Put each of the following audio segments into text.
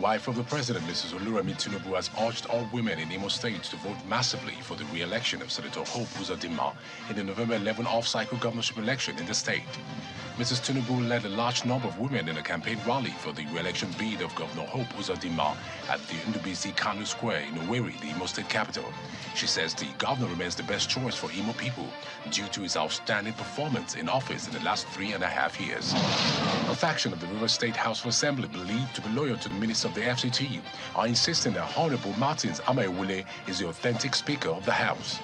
wife of the president, Mrs. Oluremi Tinubu, has urged all women in Imo State to vote massively for the re-election of Senator Hope Uzodinma in the November 11 off-cycle governorship election in the state. Mrs. Tinubu led a large number of women in a campaign rally for the re-election bid of Governor Hope Uzodinma at the Ndubisi Kanu Square in Owerri, the Imo State capital. She says the governor remains the best choice for Imo people due to his outstanding performance in office in the last 3.5 years. A faction of the River State House of Assembly believed to be loyal to the minister of the FCT are insisting that Honorable Martins Amaewule is the authentic Speaker of the House.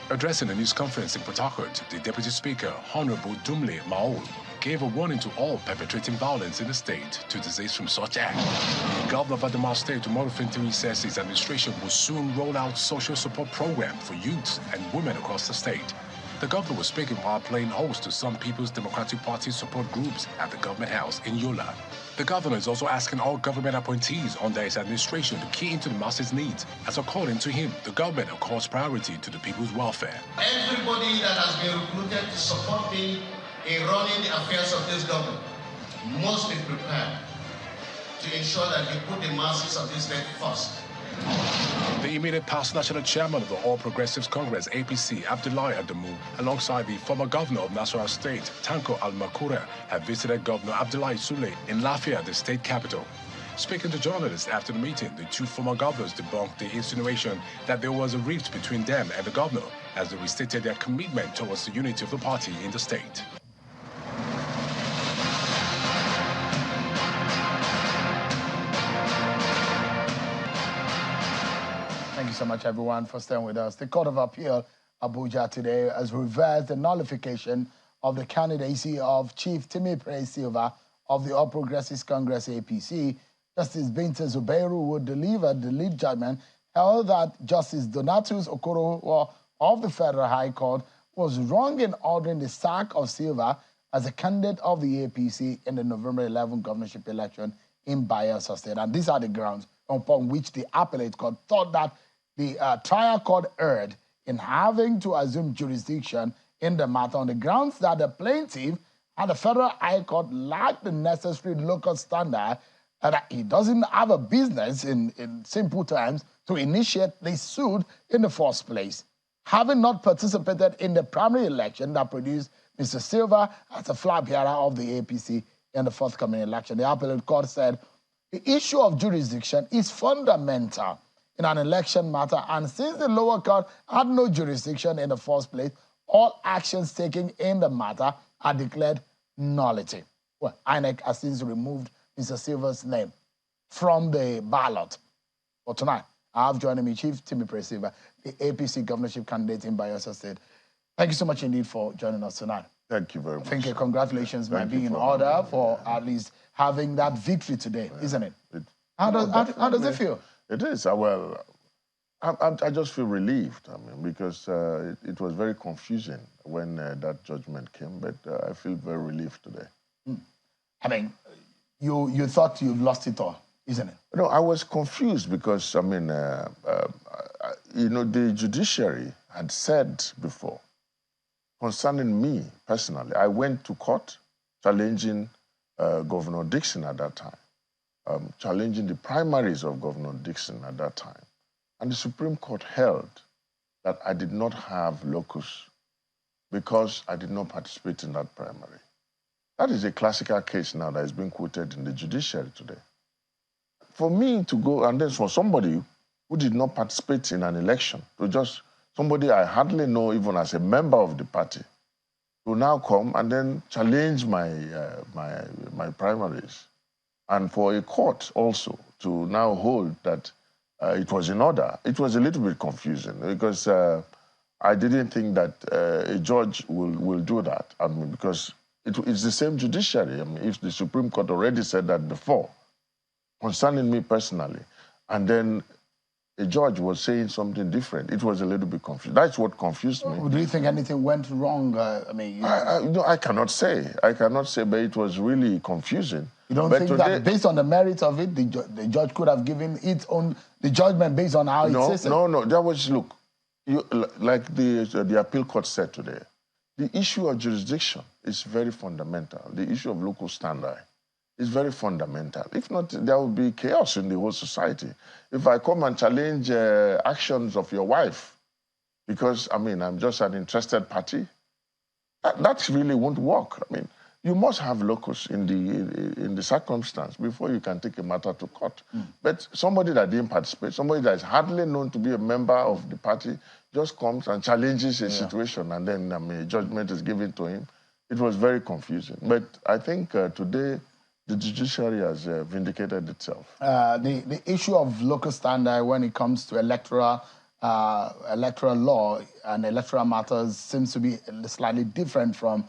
Addressing a news conference in Port Harcourt, the Deputy Speaker, Honorable Dumle Maol, gave a warning to all perpetrating violence in the state to desist from such acts. The governor of Adamawa State, Umorofintiri, says his administration will soon roll out social support programs for youths and women across the state. The governor was speaking while playing host to some People's Democratic Party support groups at the government house in Yola. The governor is also asking all government appointees under his administration to key into the masses' needs, as according to him, the government accords priority to the people's welfare. Everybody that has been recruited to support me in running the affairs of this government must be prepared to ensure that you put the masses of this state first. The immediate past national chairman of the All Progressives Congress, APC, Abdullahi Adamu, alongside the former governor of Nasarawa State, Tanko Al-Makura, have visited Governor Abdullahi Sule in Lafia, the state capital. Speaking to journalists after the meeting, the two former governors debunked the insinuation that there was a rift between them and the governor, as they restated their commitment towards the unity of the party in the state. Thank you so much, everyone, for staying with us. The Court of Appeal, Abuja, today has reversed the nullification of the candidacy of Chief Timipre Sylva of the All Progressives Congress, APC. Justice Binta Zubairu, who delivered the lead judgment, held that Justice Donatus Okoro of the Federal High Court was wrong in ordering the sack of Sylva as a candidate of the APC in the November 11 governorship election in Bayelsa State. And these are the grounds upon which the appellate court thought that the trial court erred in having to assume jurisdiction in the matter on the grounds that the plaintiff and the Federal High Court lacked the necessary local standard and that he doesn't have a business, in simple terms, to initiate the suit in the first place. Having not participated in the primary election that produced Mr. Sylva as a flag bearer of the APC in the forthcoming election, the appellate court said the issue of jurisdiction is fundamental in an election matter, and since the lower court had no jurisdiction in the first place, all actions taken in the matter are declared nullity. Well, INEC has since removed Mr. Sylva's name from the ballot. For tonight, I have joining me Chief Timipre Sylva, the APC governorship candidate in Bayelsa State. Thank you so much indeed for joining us tonight. Thank you very much. I think congratulations might be in order for at least having that victory today, isn't it? How does it feel? It is. Well, I just feel relieved. I mean, because it was very confusing when that judgment came, but I feel very relieved today. I mean, you thought you've lost it all, isn't it? No, I was confused because, I mean, you know, the judiciary had said before, concerning me personally, I went to court challenging Governor Dixon at that time. Challenging the primaries of Governor Dixon at that time. And the Supreme Court held that I did not have locus because I did not participate in that primary. That is a classical case now that is being quoted in the judiciary today. For me to go, and then for somebody who did not participate in an election, to just somebody I hardly know even as a member of the party, to now come and then challenge my primaries, and for a court also to now hold that it was in order, it was a little bit confusing because I didn't think that a judge will do that. I mean, because it's the same judiciary. I mean, if the Supreme Court already said that before, concerning me personally, and then a judge was saying something different, it was a little bit confused. That's what confused me. Do you think anything went wrong? I cannot say. I cannot say, but it was really confusing. You don't think that based on the merits of it, the judge could have given its own the judgment based on how it says it? No. That was, look, like the appeal court said today, the issue of jurisdiction is very fundamental. The issue of local standard is very fundamental. If not, there will be chaos in the whole society. If I come and challenge actions of your wife, because, I mean, I'm just an interested party, that really won't work. I mean, you must have locus in the circumstance before you can take a matter to court. But somebody that didn't participate, somebody that is hardly known to be a member of the party, just comes and challenges a situation, and then, I mean, judgment is given to him. It was very confusing. But I think today, the judiciary has vindicated itself. The issue of local standard when it comes to electoral law and electoral matters seems to be slightly different from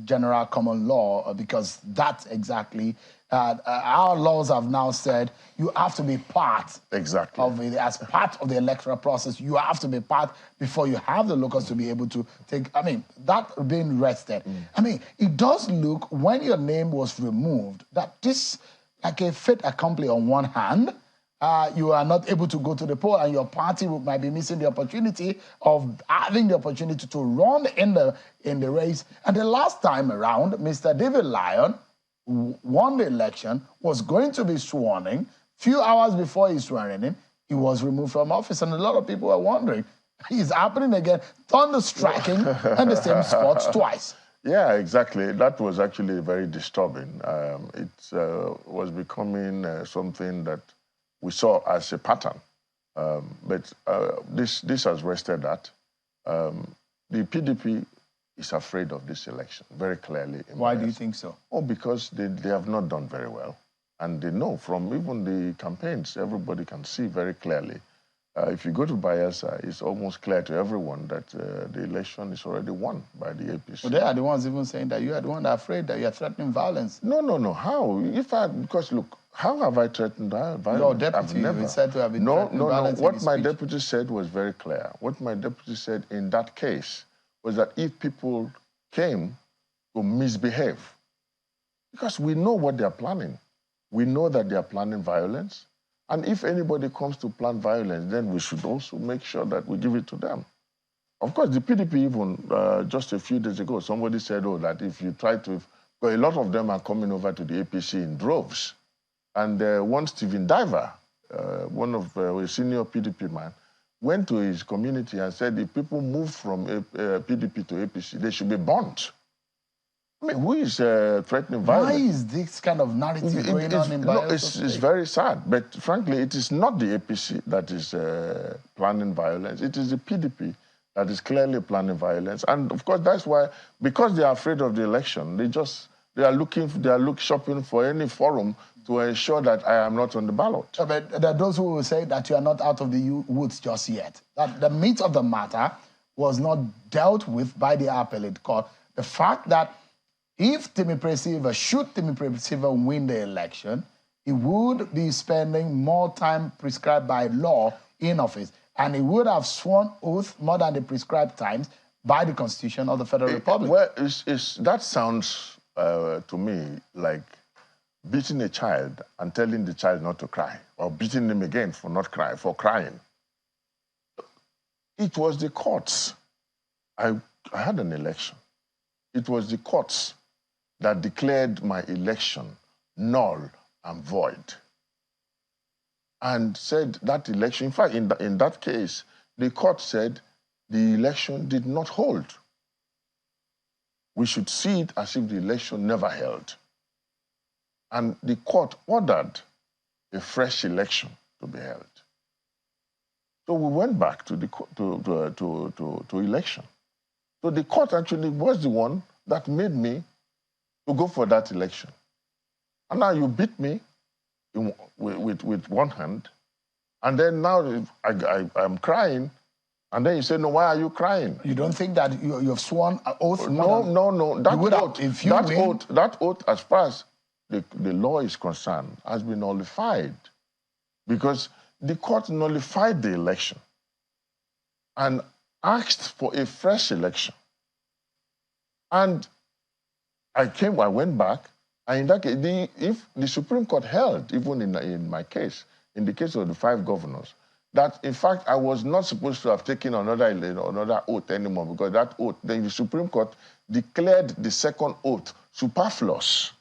general common law, because that exactly, our laws have now said you have to be part of it. As part of the electoral process, you have to be part before you have the locus to be able to take, I mean, that being rested. I mean, it does look, when your name was removed, that this, like a fait accompli on one hand, you are not able to go to the poll, and your party might be missing the opportunity of having the opportunity to run in the race. And the last time around, Mr. David Lyon won the election, was going to be sworn in. Few hours before he's swearing in, he was removed from office, and a lot of people are wondering, is happening again, thunder striking in the same spot twice. Yeah, exactly. That was actually very disturbing. It was becoming something that we saw as a pattern. But this has rested that. The PDP is afraid of this election, very clearly. Why do you think so? Oh, because they have not done very well. And they know from even the campaigns, everybody can see very clearly. If you go to Bayelsa, it's almost clear to everyone that the election is already won by the APC. Well, they are the ones even saying that you are the one that are afraid that you are threatening violence. No. How? Because look, how have I threatened violence? Your deputy is said to have been threatening violence. What my deputy said was very clear. What my deputy said in that case was that if people came to misbehave, because we know what they are planning. We know that they are planning violence. And if anybody comes to plan violence, then we should also make sure that we give it to them. Of course, the PDP even, just a few days ago, somebody said, oh, that if you try to, well, a lot of them are coming over to the APC in droves. And one Stephen Diver, one of a senior PDP man, went to his community and said if people move from PDP to APC, they should be burnt. I mean, who is threatening violence? Why is this kind of narrative going on in Bayelsa? It's very sad, but frankly, it is not the APC that is planning violence. It is the PDP that is clearly planning violence. And of course, that's why, because they are afraid of the election, they are shopping for any forum to ensure that I am not on the ballot. But there are those who will say that you are not out of the woods just yet. That the meat of the matter was not dealt with by the appellate court. The fact that if Timipre Sylva, should Timipre Sylva win the election, he would be spending more time prescribed by law in office, and he would have sworn oath more than the prescribed times by the Constitution of the Federal Republic. Well, that sounds to me like beating a child and telling the child not to cry, or beating him again for crying. It was the courts. I had an election. It was the courts that declared my election null and void, and said that election, in fact, in that case, the court said the election did not hold. We should see it as if the election never held. And the court ordered a fresh election to be held. So we went back to the election. So the court actually was the one that made me to go for that election. And now you beat me with one hand, and then now I'm crying, and then you say, no, why are you crying? You don't think that you have sworn an oath? No. That oath, as far as the law is concerned, has been nullified, because the court nullified the election and asked for a fresh election. And I went back, and in that case, if the Supreme Court held, even in my case, in the case of the 5 governors, that in fact I was not supposed to have taken another oath anymore, because that oath, then the Supreme Court declared the second oath superfluous.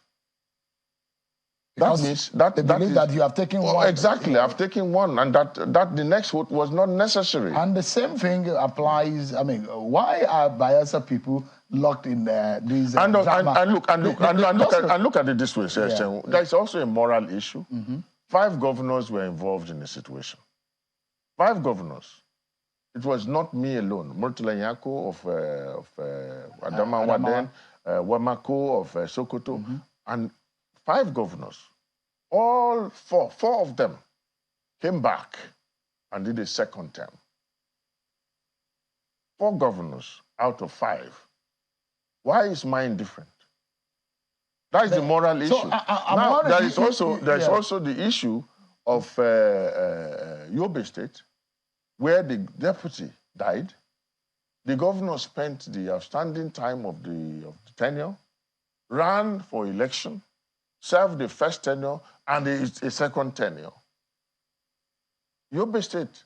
Because that means that they believe that you have taken one. Exactly, I've taken one, and that the next vote was not necessary. And the same thing applies. I mean, why are Bayelsa people locked in these drama? And look at it this way, sir. There is also a moral issue. 5 governors were involved in the situation. 5 governors. It was not me alone. Murtala Nyako of Adamawa, Wamako of Sokoto, and 5 governors. All four of them came back and did a second term. 4 governors out of 5. Why is mine different? That is the moral issue. Now, there is also the issue of Yobe State, where the deputy died. The governor spent the outstanding time of the tenure, ran for election, served the first tenure and a second tenure. Yobe State.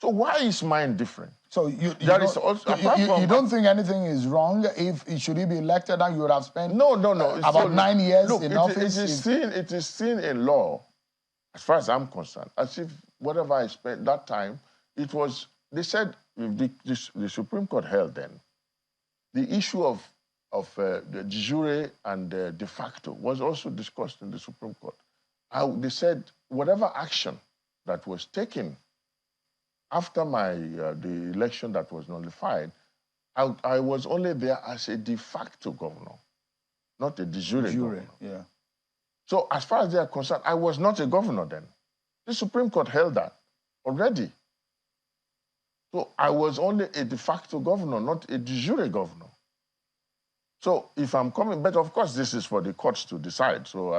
So why is mine different? So you don't think anything is wrong if should he be elected and you would have spent about 9 years in office? It is seen in law, as far as I'm concerned, as if whatever I spent that time, it was, they said, the Supreme Court held then, the issue of the de jure and de facto was also discussed in the Supreme Court. They said whatever action that was taken after the election that was nullified, I was only there as a de facto governor, not a de jure governor. Yeah. So as far as they are concerned, I was not a governor then. The Supreme Court held that already. So I was only a de facto governor, not a de jure governor. So if I'm coming, but of course this is for the courts to decide. So,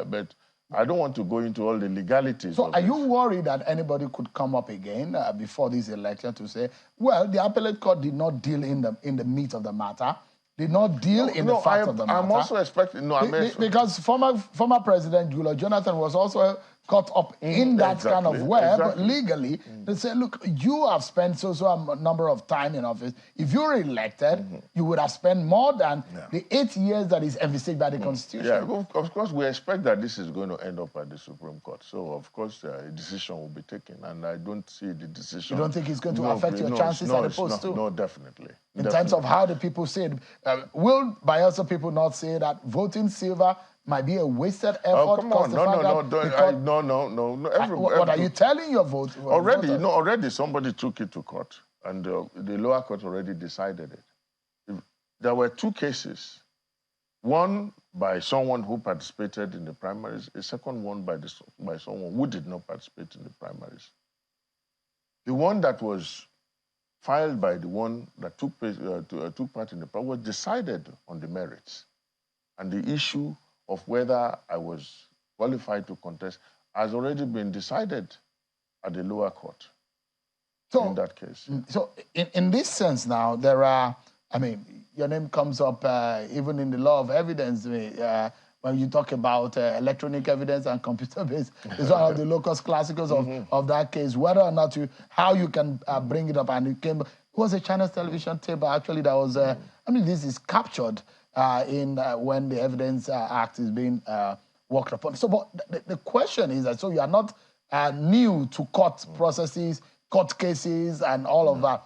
but I don't want to go into all the legalities. So are you worried that anybody could come up again before this election to say, well, the appellate court did not deal in the meat of the matter, did not deal in the facts of the matter? I'm also expecting, because former President Goodluck Jonathan was also caught up in that kind of web legally. They say, look, you have spent a number of time in office. If you're elected, you would have spent more than the 8 years that is envisaged by the Constitution. Yeah, of course, we expect that this is going to end up at the Supreme Court. So, of course, a decision will be taken, and I don't see the decision. You don't think it's going to affect your chances at the post, too? No, definitely. In terms of how the people say it, will Bayelsa people not say that voting Sylva might be a wasted effort? Come on, no. What are you telling your voters? Already somebody took it to court, and the lower court already decided it. There were 2 cases, one by someone who participated in the primaries, a second one by someone who did not participate in the primaries. The one that was filed by the one that took part in the primary was decided on the merits, and the issue of whether I was qualified to contest has already been decided at the lower court in that case. So in this sense now, there are, I mean, your name comes up even in the law of evidence when you talk about electronic evidence and computer-based. It's one of the locus classicals of that case, whether or not how you can bring it up. And it was a China's television tape actually that was, I mean, this is captured when the Evidence Act is being worked upon. So, but the question is that, so you are not new to court processes, court cases, and all of that.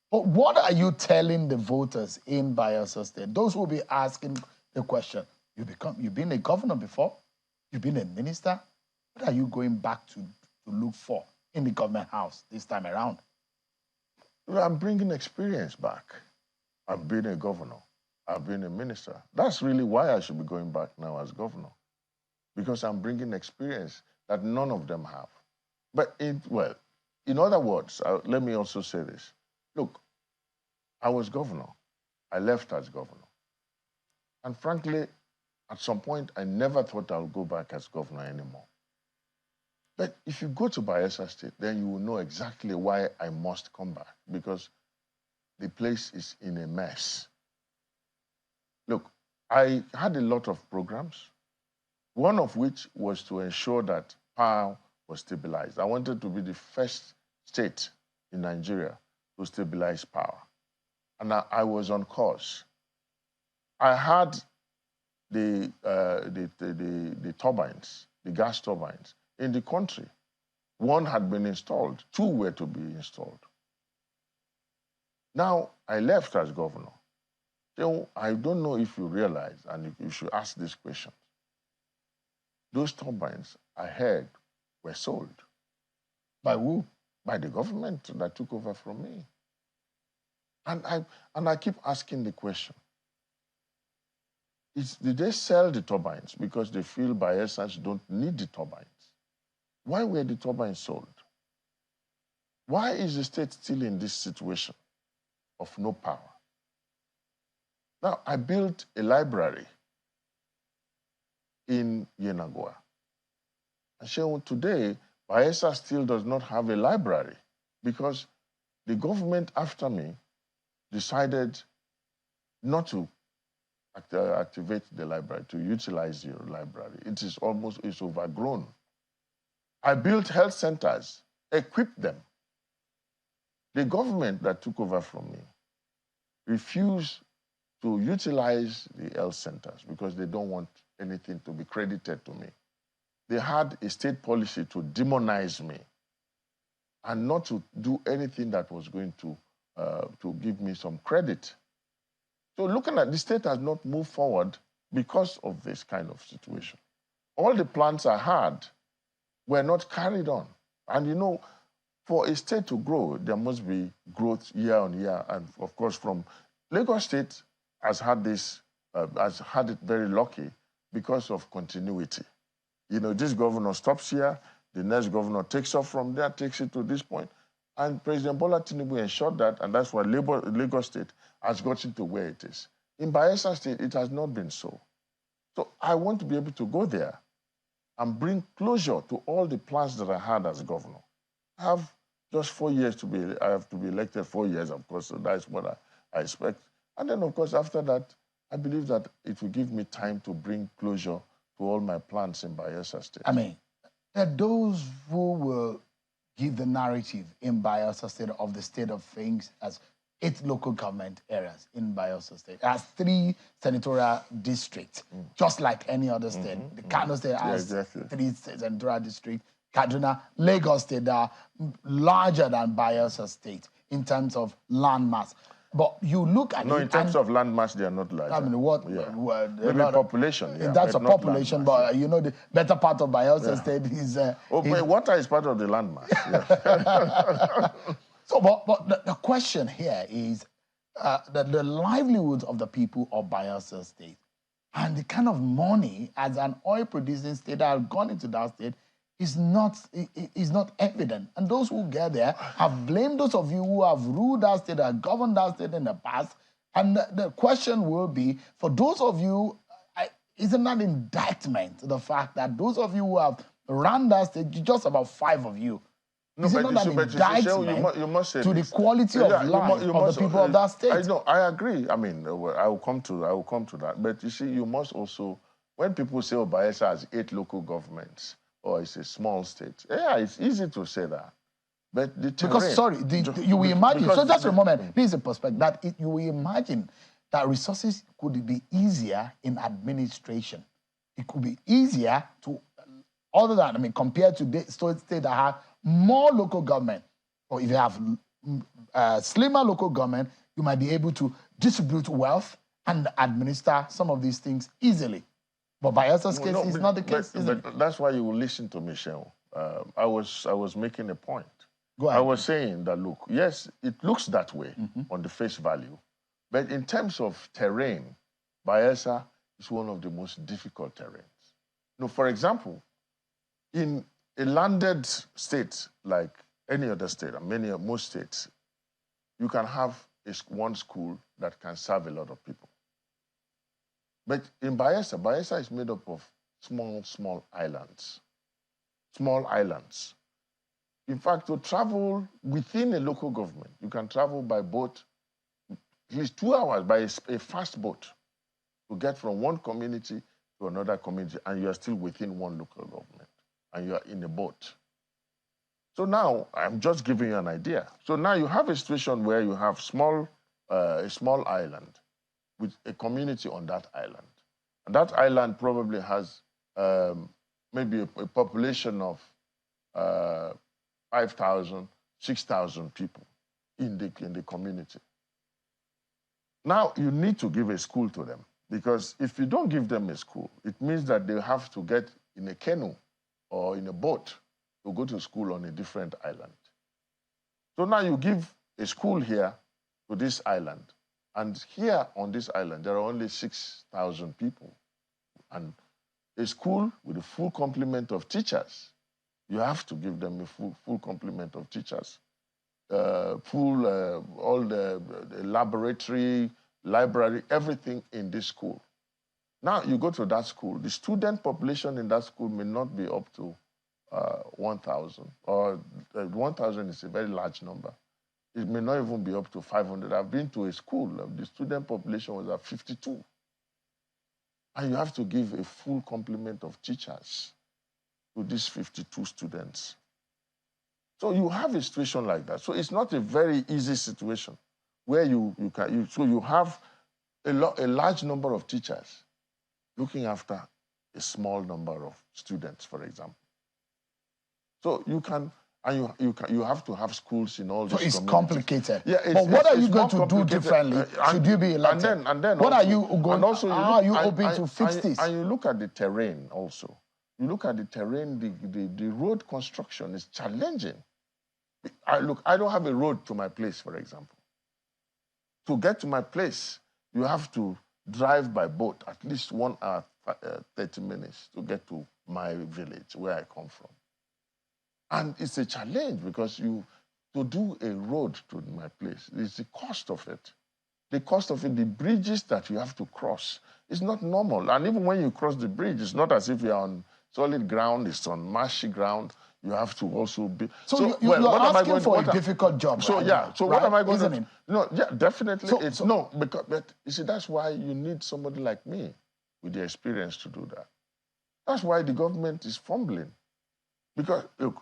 But what are you telling the voters in Bayelsa State? Those who will be asking the question, you've been a governor before, you've been a minister. What are you going back to look for in the government house this time around? Well, I'm bringing experience back. I've been a governor. I've been a minister. That's really why I should be going back now as governor, because I'm bringing experience that none of them have. But, in other words, let me also say this. Look, I was governor. I left as governor. And frankly, at some point, I never thought I'll go back as governor anymore. But if you go to Bayelsa State, then you will know exactly why I must come back, because the place is in a mess. Look, I had a lot of programs, one of which was to ensure that power was stabilized. I wanted to be the first state in Nigeria to stabilize power. And I was on course. I had the turbines, the gas turbines in the country. One had been installed, 2 were to be installed. Now, I left as governor. So I don't know if you realize, and you should ask this question. Those turbines, I heard, were sold. By who? By the government that took over from me. And I keep asking the question. Did they sell the turbines because they feel Bayelsas don't need the turbines? Why were the turbines sold? Why is the state still in this situation of no power? Now, I built a library in Yenagoa. And today, Bayelsa still does not have a library because the government after me decided not to activate the library, to utilize your library. It's overgrown. I built health centers, equipped them. The government that took over from me refused to utilize the health centers because they don't want anything to be credited to me. They had a state policy to demonize me and not to do anything that was going to give me some credit. So looking at the state has not moved forward because of this kind of situation. All the plans I had were not carried on. And you know, for a state to grow, there must be growth year on year. And of course, from Lagos State has had this, has had it very lucky because of continuity. You know, this governor stops here, the next governor takes off from there, takes it to this point. And President Bola Tinubu ensured that, and that's why Lagos State has gotten to where it is. In Bayelsa State, it has not been so. So I want to be able to go there and bring closure to all the plans that I had as governor. I have just 4 years to be, I have to be elected 4 years, of course, so that's what I expect. And then, of course, after that, I believe that it will give me time to bring closure to all my plans in Bayelsa State. I mean, there are those who will give the narrative in Bayelsa State of the state of things as 8 local government areas in Bayelsa State. It has 3 senatorial districts, just like any other state. The Kano State has 3 senatorial districts. Kaduna, Lagos State are larger than Bayelsa State in terms of land mass. But you look at in terms of land mass, they are not large. I mean, what? Yeah. Maybe population. Yeah, that's a population, but you know, the better part of Bayelsa State is. But water is part of the land mass. Yeah. So, but the question here is the livelihoods of the people of Bayelsa State and the kind of money as an oil-producing state that has gone into that state is not evident. And those who get there have blamed those of you who have ruled that state, have governed that state in the past. And the question will be, for those of you, isn't that indictment, the fact that those of you who have run that state, just about 5 of you, is it not an indictment you must say to the quality of life of the people of that state? I agree. I mean, I will come to that. But you see, you must also, when people say, oh, Bayelsa has 8 local governments, or it's a small state. Yeah, it's easy to say that. But the terrain... Because, sorry, you will imagine, so just a moment, please a perspective, that you will imagine that resources could be easier in administration. It could be easier to, other than, I mean, compared to the state that have more local government, or if you have slimmer local government, you might be able to distribute wealth and administer some of these things easily. But Bayelsa's case is not the case, but that's why you will listen to me, Shehu. I was making a point. Go ahead. I was saying that, look, yes, it looks that way on the face value, but in terms of terrain, Bayelsa is one of the most difficult terrains. You know, for example, in a landed state like any other state, and most states, you can have one school that can serve a lot of people. But in Bayelsa is made up of small islands. Small islands. In fact, to travel within a local government, you can travel by boat at least 2 hours by a fast boat to get from one community to another community, and you are still within one local government, and you are in a boat. So now, I'm just giving you an idea. So now you have a situation where you have a small island with a community on that island. And that island probably has maybe a population of 5,000, 6,000 people in the community. Now, you need to give a school to them, because if you don't give them a school, it means that they have to get in a canoe or in a boat to go to school on a different island. So now you give a school here to this island, and here on this island, there are only 6,000 people. And a school with a full complement of teachers, you have to give them a full complement of teachers. All the laboratory, library, everything in this school. Now you go to that school, the student population in that school may not be up to 1,000, or 1,000 is a very large number. It may not even be up to 500. I've been to a school, the student population was at 52. And you have to give a full complement of teachers to these 52 students. So you have a situation like that. So it's not a very easy situation where you have a large number of teachers looking after a small number of students, for example. So you have to have schools in all these communities. So it's complicated. Yeah, but what are you going to do differently should you be elected? And then what also, are you going? How are you hoping to fix this? And you look at the terrain also. You look at the terrain. The road construction is challenging. I don't have a road to my place, for example. To get to my place, you have to drive by boat at least 1 hour, 30 minutes to get to my village where I come from. And it's a challenge because to do a road to my place, it's the cost of it. The cost of it, the bridges that you have to cross, is not normal. And even when you cross the bridge, it's not as if you're on solid ground, it's on marshy ground. You have to also be... So you're asking for a difficult job, so, right? Yeah, so right? What am I going Isn't to... it? No, yeah, definitely. No, but you see, that's why you need somebody like me with the experience to do that. That's why the government is fumbling. Because, look,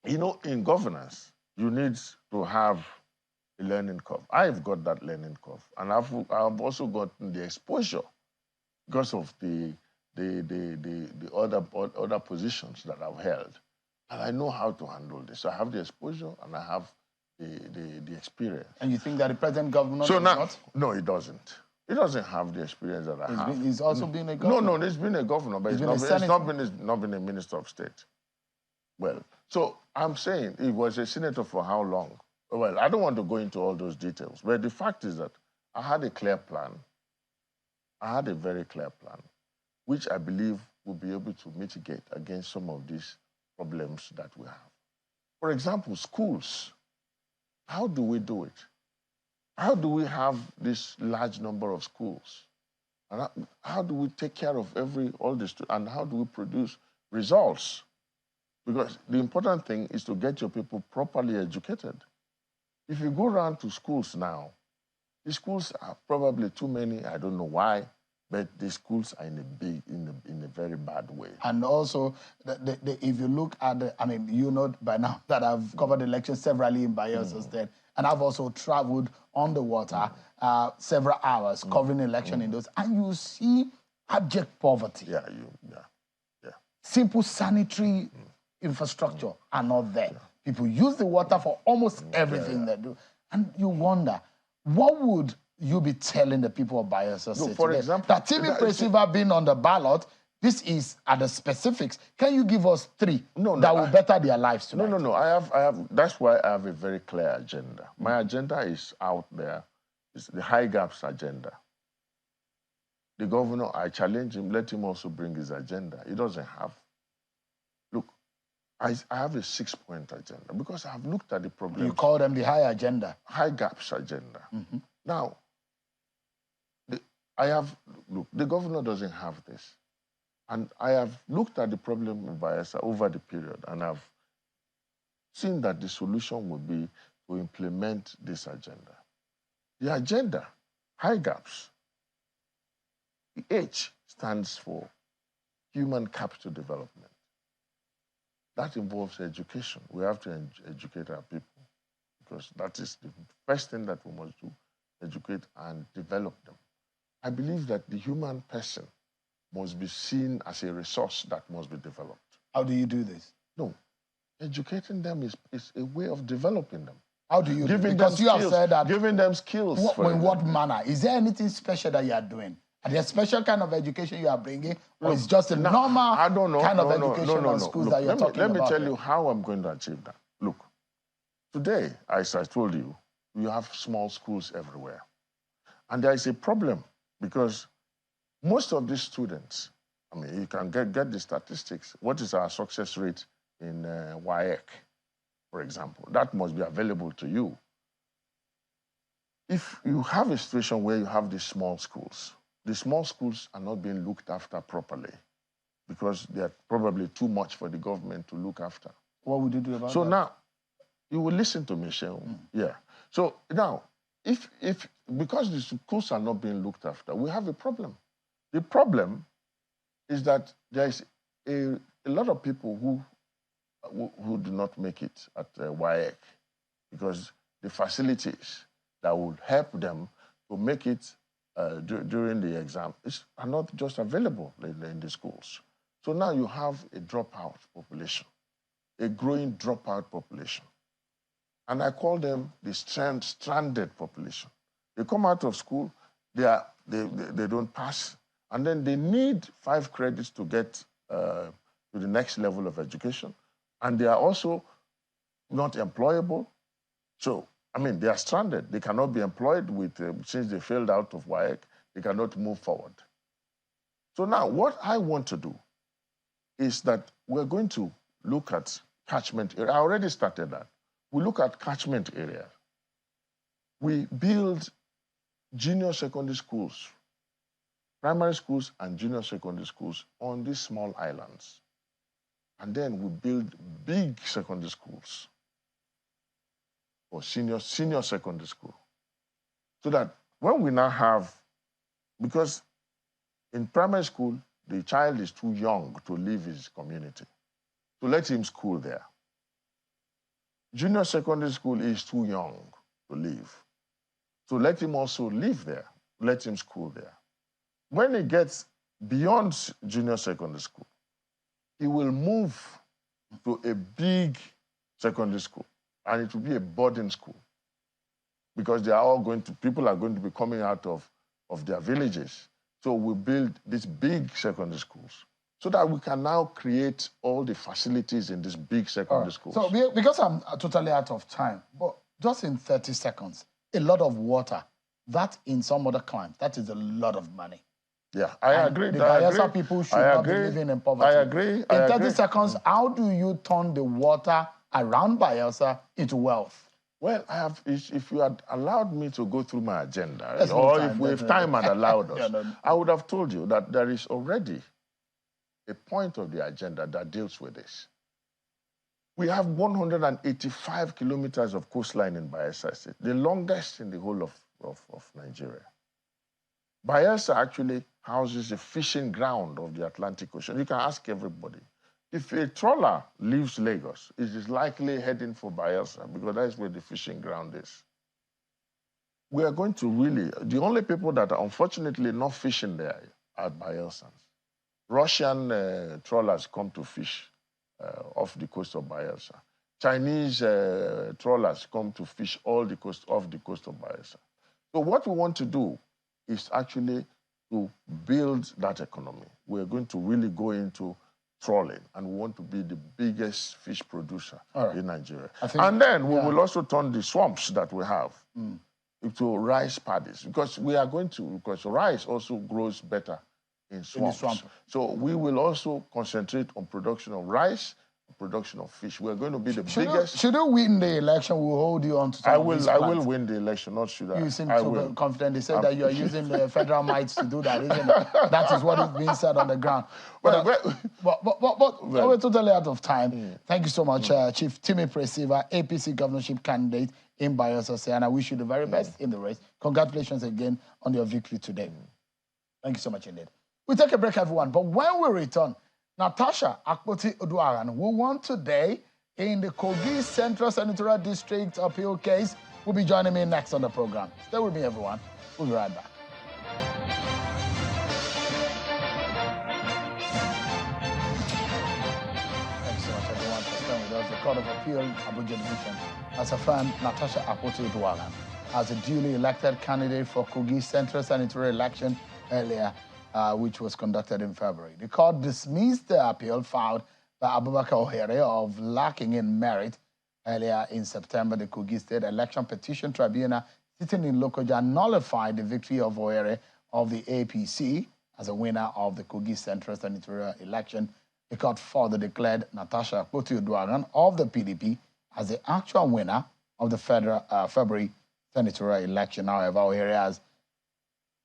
you know, in governance, you need to have a learning curve. I've got that learning curve. And I've also gotten the exposure because of the other positions that I've held. And I know how to handle this. So I have the exposure and I have the experience. And you think that the present governor does not? No, he doesn't. He doesn't have the experience that I have. He's also been a governor? No, he's been a governor, but he's not been a minister of state. Well, so I'm saying he was a senator for how long? Well, I don't want to go into all those details, but the fact is that I had a clear plan. I had a very clear plan, which I believe will be able to mitigate against some of these problems that we have. For example, schools. How do we do it? How do we have this large number of schools? And how do we take care of all this? And how do we produce results? Because the important thing is to get your people properly educated. If you go around to schools now, the schools are probably too many. I don't know why. But the schools are in a very bad way. And also, if you look at I mean, you know by now that I've covered elections severally in Bayelsa State, and I've also traveled on the water several hours covering election in those, and you see abject poverty. Yeah. Simple sanitary infrastructure are not there. People use the water for almost everything they do, and you wonder, what would you be telling the people of Bayelsa State for example, that Timipre Sylva being on the ballot, this is at the specifics. Can you give us three that will better their lives tonight? No. I have. That's why I have a very clear agenda. My agenda is out there. It's the high gaps agenda. The governor, I challenge him. Let him also bring his agenda. He doesn't have. Look, I have a 6-point agenda because I have looked at the problem. You call them the high agenda. High gaps agenda. Now, the governor doesn't have this. And I have looked at the problem in Bayelsa over the period, and I've seen that the solution would be to implement this agenda. The agenda, high gaps, the H stands for human capital development. That involves education. We have to educate our people because that is the first thing that we must do, educate and develop them. I believe that the human person must be seen as a resource that must be developed. How do you do this? No. Educating them is a way of developing them. How do you do it? Giving Because them you skills, have said that... Giving them skills. In what manner? Is there anything special that you are doing? Are there special kind of education you are bringing? Or it's just a normal kind of education on schools that you're talking about? Let me tell you how I'm going to achieve that. Look, today, as I told you, you have small schools everywhere. And there is a problem because most of these students, I mean, you can get the statistics. What is our success rate in WAEC, for example? That must be available to you. If you have a situation where you have these small schools, the small schools are not being looked after properly because they are probably too much for the government to look after. What would you do about that? So now, you will listen to me, Shehu. Yeah. So now, because the schools are not being looked after, we have a problem. The problem is that there is a lot of people who do not make it at WAEC because the facilities that would help them to make it during the exam are not just available in the schools. So now you have a dropout population, a growing dropout population. And I call them the stranded population. They come out of school, they don't pass, and then they need 5 credits to get to the next level of education. And they are also not employable. So, I mean, they are stranded. They cannot be employed since they failed out of WAEC, they cannot move forward. So now what I want to do is that we're going to look at catchment area. I already started that. We look at catchment area. We build junior secondary schools, primary schools and junior secondary schools on these small islands. And then we build big secondary schools or senior secondary school. So that when we now have, because in primary school, the child is too young to leave his community, to let him school there. Junior secondary school is too young to leave. So let him also live there, let him school there. When he gets beyond junior secondary school, he will move to a big secondary school, and it will be a boarding school because people are going to be coming out of their villages. So we build these big secondary schools so that we can now create all the facilities in these big secondary schools. So because I'm totally out of time, but just in 30 seconds, a lot of water, that in some other climes, that is a lot of money. Yeah, I agree. The Bayelsa people should not be living in poverty. I agree. In 30 seconds, how do you turn the water around Bayelsa into wealth? Well, if you had allowed me to go through my agenda, if time had allowed us, I would have told you that there is already a point of the agenda that deals with this. We have 185 kilometers of coastline in Bayelsa State, the longest in the whole of Nigeria. Bayelsa actually houses a fishing ground of the Atlantic Ocean. You can ask everybody. If a trawler leaves Lagos, it is likely heading for Bayelsa because that's where the fishing ground is. We are going to really, the only people that are unfortunately not fishing there are Bayelsans. Russian trawlers come to fish off the coast of Bayelsa. Chinese trawlers come to fish off the coast of Bayelsa. So what we want to do is actually to build that economy. We're going to really go into trawling, and we want to be the biggest fish producer in Nigeria. And then we will also turn the swamps that we have into rice paddies, because rice also grows better in swamps. So we will also concentrate on production of rice, production of fish. We're going to be the biggest. Should you win the election, we'll hold you on to some of these plans. I will win the election, not should I. You seem so confident. They say that you are using the federal mites to do that, isn't it? That is what is being said on the ground. But we're totally out of time. Thank you so much, Chief Timipre Sylva, APC governorship candidate in Bayelsa State, and I wish you the very best in the race. Congratulations again on your victory today. Thank you so much indeed. We'll take a break, everyone, but when we return, Natasha Akpoti who won today in the Kogi Central Senatorial District appeal case, will be joining me next on the program. Stay with me, everyone. We'll be right back. Court of Appeal, Abuja Division, has affirmed Natasha Akpoti as a duly elected candidate for Kogi Central Senatorial election earlier, which was conducted in February. The court dismissed the appeal filed by Abubakar Ohere of lacking in merit. Earlier in September, the Kogi State Election Petition Tribunal sitting in Lokoja nullified the victory of Ohere of the APC as a winner of the Kogi Central Senatorial election. The court further declared Natasha Akpoti of the PDP as the actual winner of the February senatorial election. However, Ohere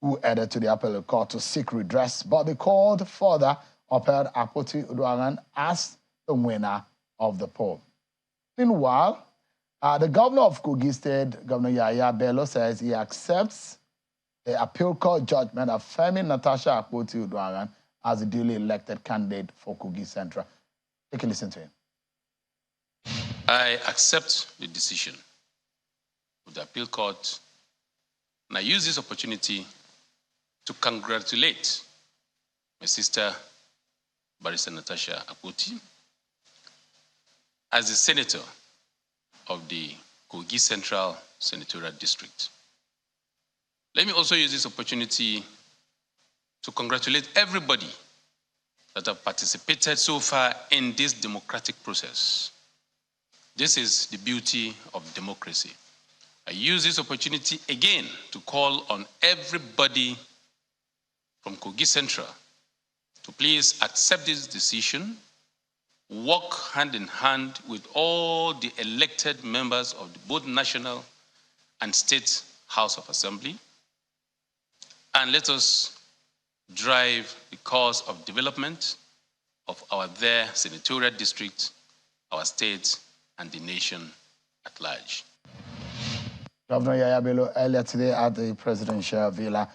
who added to the appellate court to seek redress, but the court further upheld Akpoti as the winner of the poll. Meanwhile, the governor of Kogi State, Governor Yahaya Bello, says he accepts the appeal court judgment affirming Natasha Akpoti as a duly elected candidate for Kogi Central. Take a listen to him. I accept the decision of the appeal court, and I use this opportunity to congratulate my sister, Barrister Natasha Akpoti, as the senator of the Kogi Central Senatorial District. Let me also use this opportunity to congratulate everybody that have participated so far in this democratic process. This is the beauty of democracy. I use this opportunity again to call on everybody from Kogi Central to please accept this decision, work hand in hand with all the elected members of both national and state House of Assembly, and let us drive the cause of development of our senatorial district, our state, and the nation at large. Governor Yahaya Bello earlier today at the presidential villa.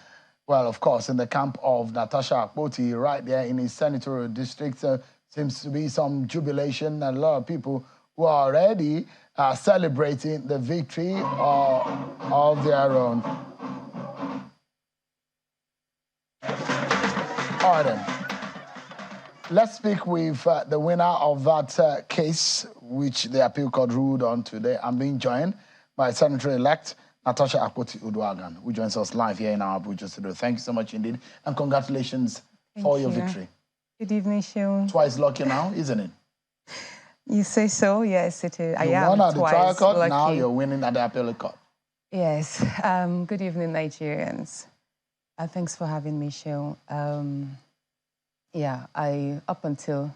Well, of course, in the camp of Natasha Akpoti, right there in his senatorial district, seems to be some jubilation and a lot of people who are already celebrating the victory of their own. All right, then. Let's speak with the winner of that case, which the appeal court ruled on today. I'm being joined by Senator-elect Natasha Akpoti, who joins us live here in our Abuja studio. Thank you so much indeed, and congratulations for your victory. Good evening, Seun. Twice lucky now, isn't it? You say so? Yes, it is. You won at the trial court, lucky. now you're winning at the appellate court. Yes. Good evening, Nigerians. Thanks for having me, Seun. Yeah, up until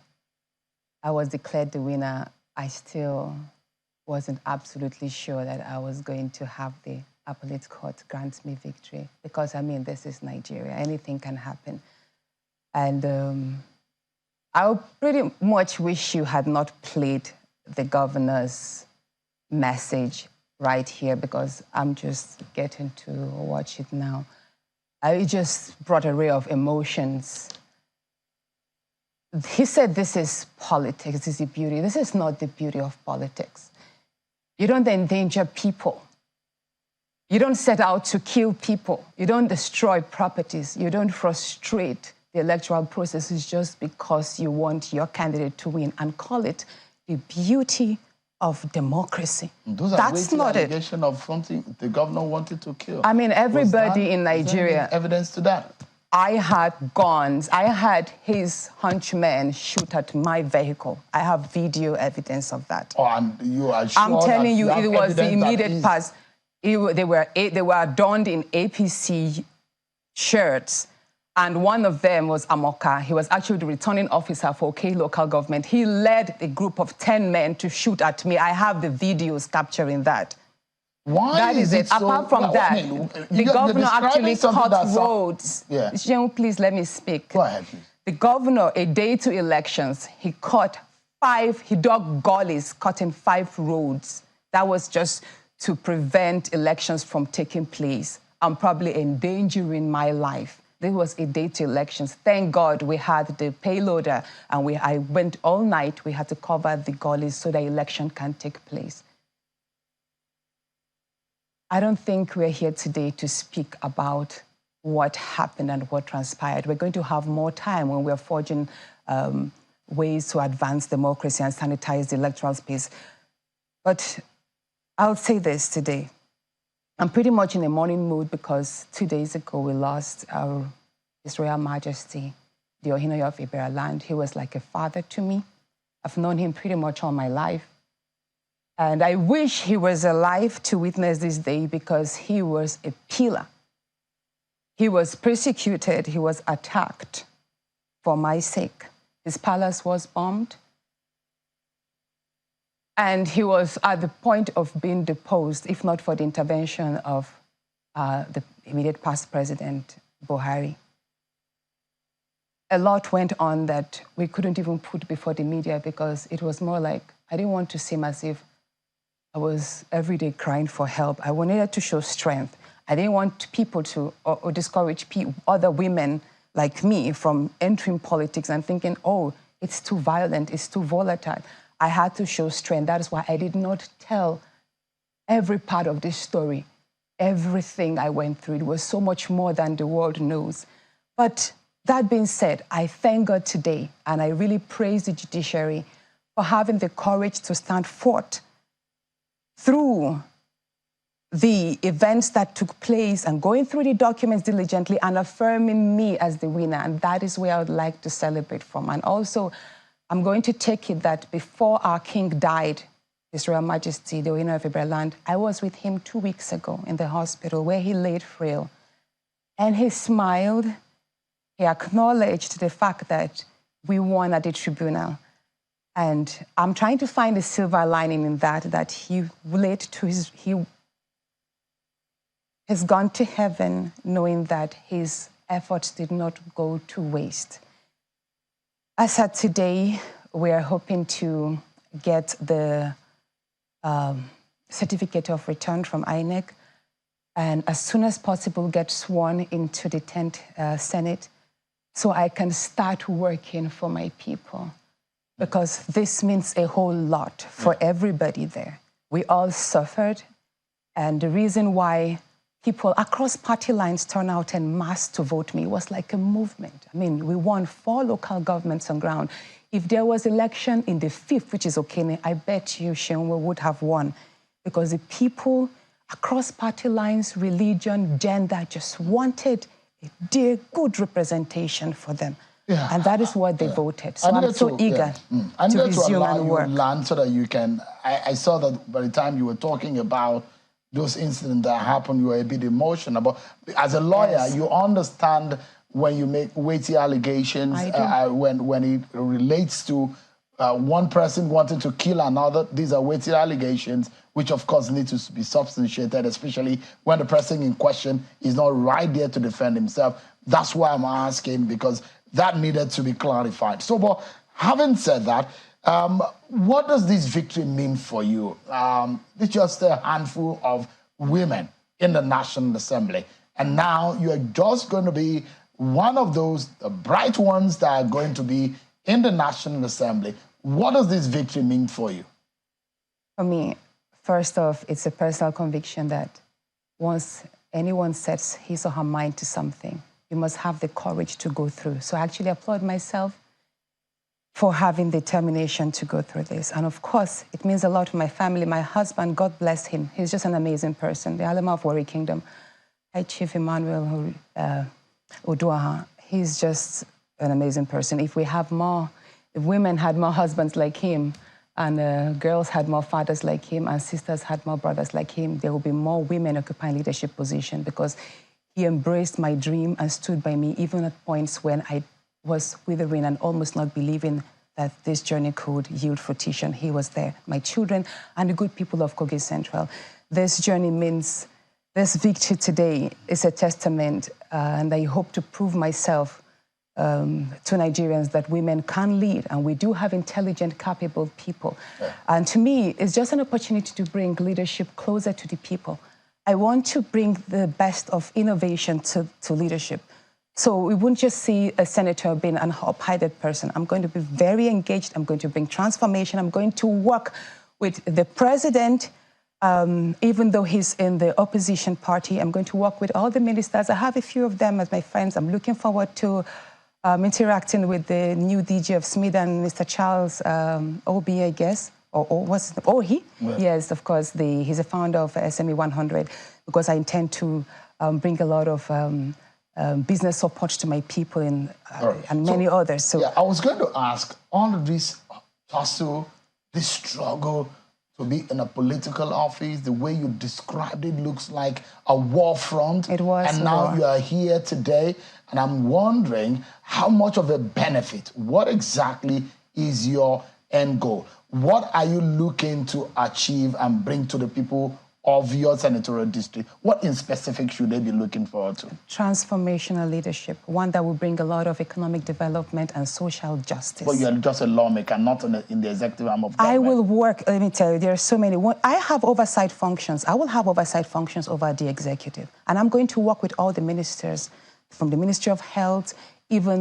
I was declared the winner, I still wasn't absolutely sure that I was going to have the appellate court grant me victory. Because, I mean, this is Nigeria. Anything can happen. And I pretty much wish you had not played the governor's message right here, because I'm just getting to watch it now. It just brought a ray of emotions. He said this is politics, this is the beauty. This is not the beauty of politics. You don't endanger people. You don't set out to kill people. You don't destroy properties. You don't frustrate the electoral processes just because you want your candidate to win, and call it the beauty of democracy. That's not it. Allegation of something the governor wanted to kill. I mean, everybody in Nigeria. Evidence to that. I had guns. I had his henchmen shoot at my vehicle. I have video evidence of that. Oh, and you are sure? I'm telling you, it was the immediate past. They were adorned in APC shirts, and one of them was Amoka. He was actually the returning officer for OK local government. He led a group of 10 men to shoot at me. I have the videos capturing that. Why that is it. So, apart from that, the governor actually cut roads. Yeah. Jean, please let me speak. Go ahead, please. The governor, a day to elections, he dug gullies, cutting 5 roads. That was just to prevent elections from taking place. I'm probably endangering my life. This was a day to elections. Thank God we had the payloader, and I went all night. We had to cover the gullies so the election can take place. I don't think we're here today to speak about what happened and what transpired. We're going to have more time when we're forging ways to advance democracy and sanitize the electoral space. But I'll say this today. I'm pretty much in a mourning mood because 2 days ago we lost His Royal Majesty, the Ohinoyi of Iberia land. He was like a father to me. I've known him pretty much all my life. And I wish he was alive to witness this day because he was a pillar. He was persecuted, he was attacked for my sake. His palace was bombed. And he was at the point of being deposed, if not for the intervention of the immediate past president, Buhari. A lot went on that we couldn't even put before the media because it was more like, I didn't want to seem as if I was every day crying for help. I wanted to show strength. I didn't want people to, or discourage other women like me from entering politics and thinking, oh, it's too violent, it's too volatile. I had to show strength. That is why I did not tell every part of this story, everything I went through. It was so much more than the world knows. But that being said, I thank God today, and I really praise the judiciary for having the courage to stand forth through the events that took place and going through the documents diligently and affirming me as the winner. And that is where I would like to celebrate from. And also, I'm going to take it that before our king died, His Royal Majesty, the Ohinoyi of Iberia land, I was with him 2 weeks ago in the hospital where he laid frail. And he smiled. He acknowledged the fact that we won at the tribunal. And I'm trying to find a silver lining in that he laid to he has gone to heaven knowing that his efforts did not go to waste. As at today, we are hoping to get the certificate of return from INEC and as soon as possible get sworn into the 10th Senate so I can start working for my people. Because this means a whole lot for everybody there. We all suffered, and the reason why people across party lines turned out en masse to vote me was like a movement. I mean, we won 4 local governments on ground. If there was election in the 5th, which is Okene, I bet you Shenwe would have won because the people across party lines, religion, gender just wanted a dear, good representation for them. Yeah. And that is what they voted. So I'm so eager to resume and work. Land so that you can, I saw that by the time you were talking about those incidents that happened, you were a bit emotional. But as a lawyer, yes, you understand when you make weighty allegations, when it relates to one person wanting to kill another. These are weighty allegations, which of course need to be substantiated, especially when the person in question is not right there to defend himself. That's why I'm asking, because that needed to be clarified. So, but having said that, what does this victory mean for you? It's just a handful of women in the National Assembly. And now you're just going to be one of those bright ones that are going to be in the National Assembly. What does this victory mean for you? For me, first off, it's a personal conviction that once anyone sets his or her mind to something, you must have the courage to go through. So I actually applaud myself for having the determination to go through this. And of course, it means a lot to my family. My husband, God bless him. He's just an amazing person. The Alema of Warri Kingdom. Hi, Chief Emmanuel Oduaha. He's just an amazing person. If women had more husbands like him, and girls had more fathers like him, and sisters had more brothers like him, there will be more women occupying leadership positions because he embraced my dream and stood by me even at points when I was withering and almost not believing that this journey could yield fruition. He was there, my children, and the good people of Kogi Central. This journey means, this victory today is a testament, and I hope to prove myself to Nigerians that women can lead, and we do have intelligent, capable people. Yeah. And to me, it's just an opportunity to bring leadership closer to the people. I want to bring the best of innovation to leadership. So we wouldn't just see a senator being an up-headed person. I'm going to be very engaged. I'm going to bring transformation. I'm going to work with the president, even though he's in the opposition party. I'm going to work with all the ministers. I have a few of them as my friends. I'm looking forward to interacting with the new DG of Smith and Mr. Charles Obi, I guess, or what's the, Ohi? Yeah. Yes, of course, he's a founder of SME 100, because I intend to bring a lot of business support to my people and many others. So yeah, I was going to ask, all of this tussle, this struggle to be in a political office, the way you described it looks like a war front. It was. And now you are here today, and I'm wondering how much of a benefit, what exactly is your end goal? What are you looking to achieve and bring to the people of your senatorial district? What in specific should they be looking forward to? Transformational leadership, one that will bring a lot of economic development and social justice. But you're just a lawmaker, not in the executive arm of government. I will work, let me tell you, there are so many. I have oversight functions. I will have oversight functions over the executive. And I'm going to work with all the ministers, from the Ministry of Health, even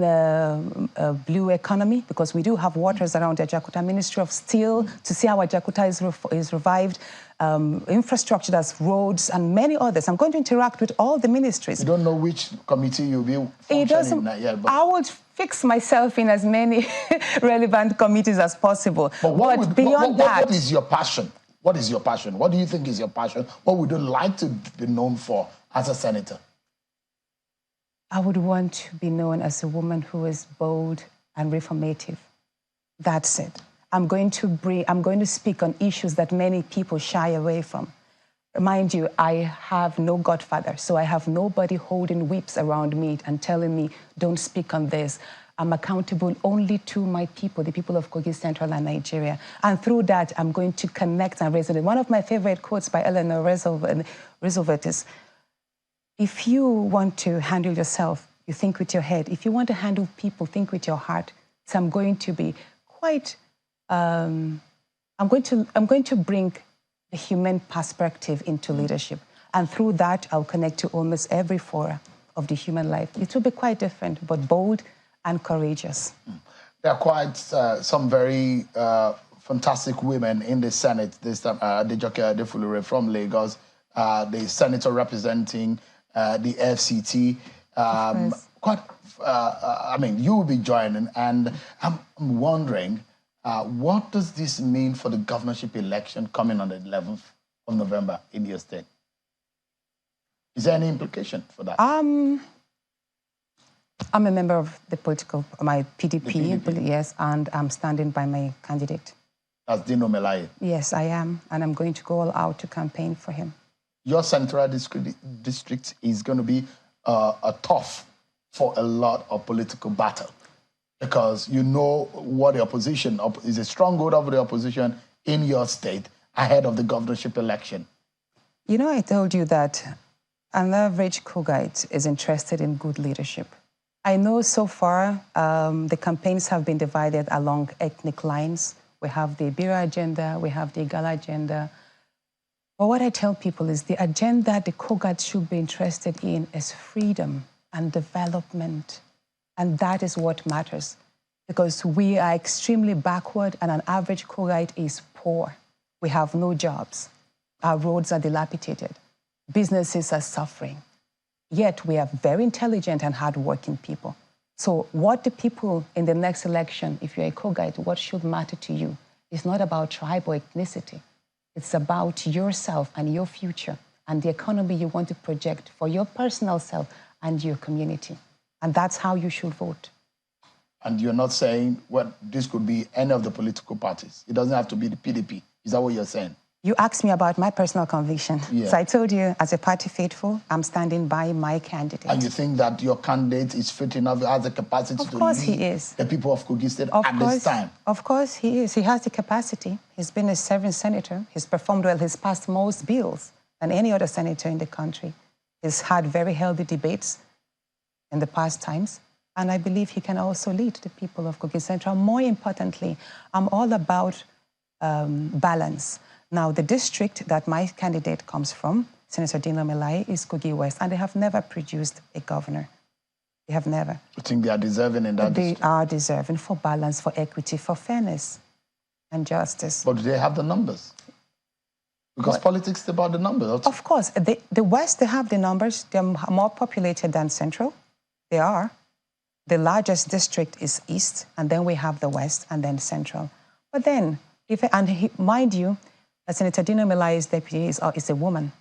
blue economy, because we do have waters around Ajakuta, Ministry of Steel, to see how Ajakuta is revived, infrastructure, that's roads, and many others. I'm going to interact with all the ministries. You don't know which committee you'll be functioning in yet, but I would fix myself in as many relevant committees as possible. But beyond that... What is your passion? What is your passion? What do you think is your passion? What would you like to be known for as a senator? I would want to be known as a woman who is bold and reformative. That's it. I'm going to speak on issues that many people shy away from. Mind you, I have no godfather, so I have nobody holding whips around me and telling me, don't speak on this. I'm accountable only to my people, the people of Kogi Central and Nigeria. And through that, I'm going to connect and resonate. One of my favorite quotes by Eleanor Roosevelt is, if you want to handle yourself, you think with your head. If you want to handle people, think with your heart. So I'm going to be quite, I'm going to bring the human perspective into leadership. And through that, I'll connect to almost every fora of the human life. It will be quite different, but bold and courageous. There are quite some very fantastic women in the Senate this time. Adejoke Adefulure from Lagos, the senator representing the FCT. I mean, you will be joining, and I'm wondering, what does this mean for the governorship election coming on the 11th of November in your state? Is there any implication for that? I'm a member of my PDP, yes, and I'm standing by my candidate. That's Dino Melaye? Yes, I am, and I'm going to go all out to campaign for him. Your senatorial district is going to be a tough for a lot of political battle, because you know what the opposition is, a stronghold of the opposition in your state ahead of the governorship election. You know, I told you that an average Kogite is interested in good leadership. I know so far the campaigns have been divided along ethnic lines. We have the Ibira agenda, we have the Igala agenda. But what I tell people is the agenda the Kogat should be interested in is freedom and development. And that is what matters, because we are extremely backward and an average Kogite is poor. We have no jobs. Our roads are dilapidated. Businesses are suffering. Yet we are very intelligent and hardworking people. So what the people in the next election, if you're a Kogite, what should matter to you is not about tribe or ethnicity. It's about yourself and your future and the economy you want to project for your personal self and your community. And that's how you should vote. And you're not saying, well, this could be any of the political parties. It doesn't have to be the PDP. Is that what you're saying? You asked me about my personal conviction. Yeah. So I told you, as a party faithful, I'm standing by my candidate. And you think that your candidate is fit enough, has the capacity to lead the people of Kogi State at this time? Of course he is. He has the capacity. He's been a serving senator. He's performed well. He's passed most bills than any other senator in the country. He's had very healthy debates in the past times. And I believe he can also lead the people of Kogi Central. More importantly, I'm all about balance. Now, the district that my candidate comes from, Senator Dino Melaye, is Kogi West, and they have never produced a governor. They have never. You think they are deserving in that district? They are deserving for balance, for equity, for fairness and justice. But do they have the numbers? Because politics is about the numbers. Of course. The West, they have the numbers. They're more populated than Central. They are. the largest district is East, and then we have the West, and then Central. But then, mind you, Senator Dino Melaye's deputy is a woman.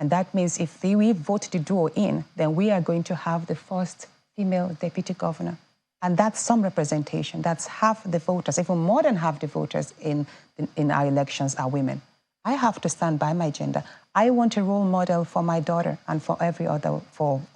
And that means if we vote the duo in, then we are going to have the first female deputy governor. And that's some representation. That's half the voters, even more than half the voters in our elections are women. I have to stand by my gender. I want a role model for my daughter and for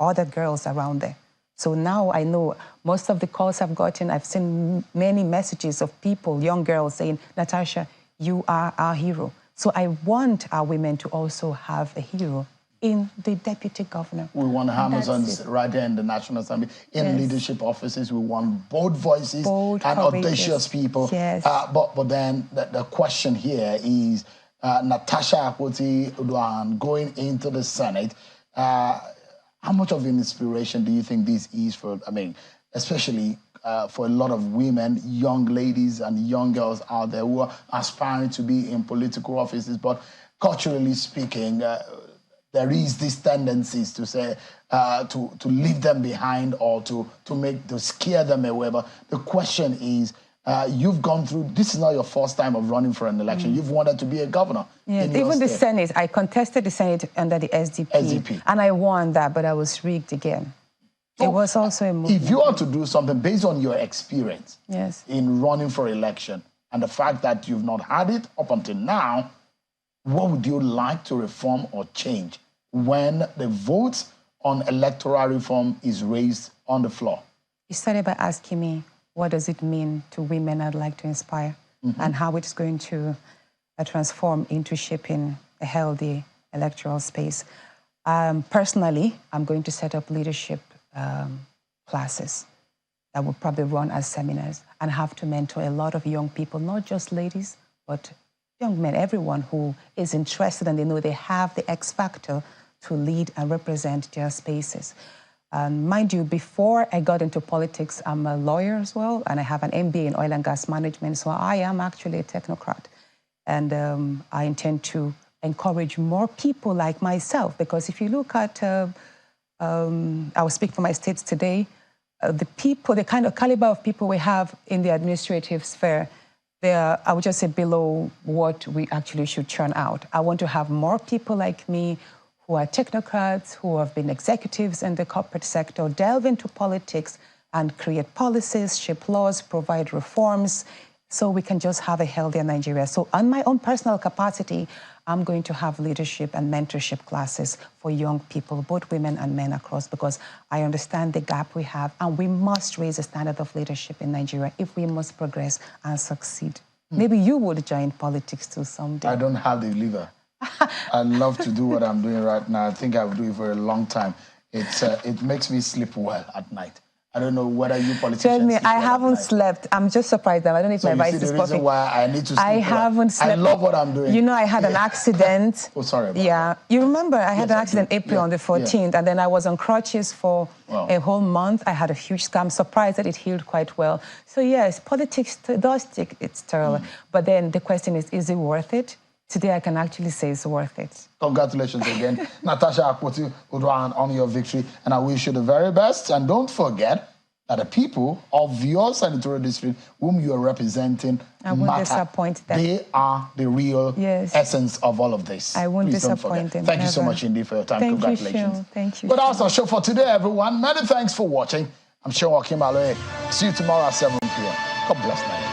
other girls around there. So now I know most of the calls I've gotten, I've seen many messages of people, young girls saying, Natasha, you are our hero. So I want our women to also have a hero in the deputy governor. We want Amazons right there in the National Assembly, in leadership offices. We want bold voices and audacious people. Yes. But then the question here is, Natasha Akpoti going into the Senate, how much of an inspiration do you think this is for, especially for a lot of women, young ladies and young girls out there who are aspiring to be in political offices, but culturally speaking, there is these tendencies to say, to leave them behind or to scare them away. But the question is, you've gone through, this is not your first time of running for an election. You've wanted to be a governor. Yeah, even the Senate, I contested the Senate under the SDP. And I won that, but I was rigged again. So it was also a movement. If you are to do something based on your experience in running for election and the fact that you've not had it up until now, what would you like to reform or change when the vote on electoral reform is raised on the floor? You started by asking me, what does it mean to women I'd like to inspire, and how it's going to transform into shaping a healthy electoral space. Personally, I'm going to set up leadership classes that will probably run as seminars and have to mentor a lot of young people, not just ladies, but young men, everyone who is interested and they know they have the X factor to lead and represent their spaces. Mind you, before I got into politics, I'm a lawyer as well, and I have an MBA in oil and gas management, so I am actually a technocrat. And I intend to encourage more people like myself, because if you look at, I will speak for my state today, the kind of caliber of people we have in the administrative sphere, they are, I would just say, below what we actually should churn out. I want to have more people like me who are technocrats, who have been executives in the corporate sector, delve into politics and create policies, shape laws, provide reforms, so we can just have a healthier Nigeria. So on my own personal capacity, I'm going to have leadership and mentorship classes for young people, both women and men across, because I understand the gap we have, and we must raise the standard of leadership in Nigeria if we must progress and succeed. Maybe you would join politics too someday. I don't have the liver. I love to do what I'm doing right now. I think I'll do it for a long time. It makes me sleep well at night. I don't know whether you politicians Tell me, I well haven't slept. I'm just surprised that I don't know if my voice is the reason why I need to sleep I haven't slept. I love what I'm doing. You know, I had an accident. Oh, sorry about that. You remember I had an accident April on the 14th, and then I was on crutches for a whole month. I had a huge scar. I'm surprised that it healed quite well. So yes, politics does take its toll. But then the question is it worth it? Today I can actually say it's worth it. Congratulations again. Natasha Akpoti on your victory, and I wish you the very best. And don't forget that the people of your senatorial district whom you are representing I won't disappoint them. They are the real essence of all of this. I won't disappoint them. Thank you so much indeed for your time. Congratulations. Thank you. But that's our show for today, everyone. Many thanks for watching. I'm Sean Kimaloe. See you tomorrow at 7 p.m. God bless Nigeria.